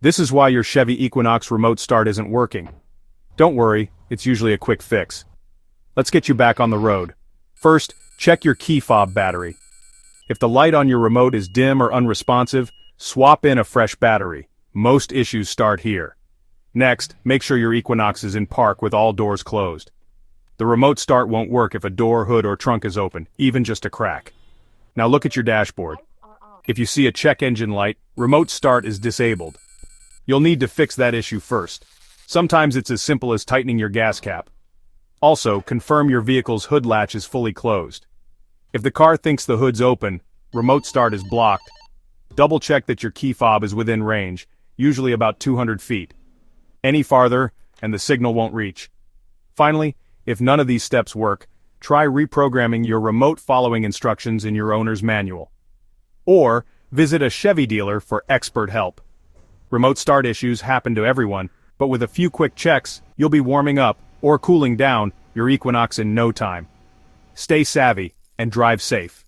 This is why your Chevy Equinox remote start isn't working. Don't worry, it's usually a quick fix. Let's get you back on the road. First, check your key fob battery. If the light on your remote is dim or unresponsive, swap in a fresh battery. Most issues start here. Next, make sure your Equinox is in park with all doors closed. The remote start won't work if a door, hood, or trunk is open, even just a crack. Now look at your dashboard. If you see a check engine light, remote start is disabled. You'll need to fix that issue first. Sometimes it's as simple as tightening your gas cap. Also, confirm your vehicle's hood latch is fully closed. If the car thinks the hood's open, remote start is blocked. Double check that your key fob is within range, usually about 200 feet. Any farther, and the signal won't reach. Finally, if none of these steps work, try reprogramming your remote following instructions in your owner's manual. Or, visit a Chevy dealer for expert help. Remote start issues happen to everyone, but with a few quick checks, you'll be warming up, or cooling down, your Equinox in no time. Stay savvy, and drive safe.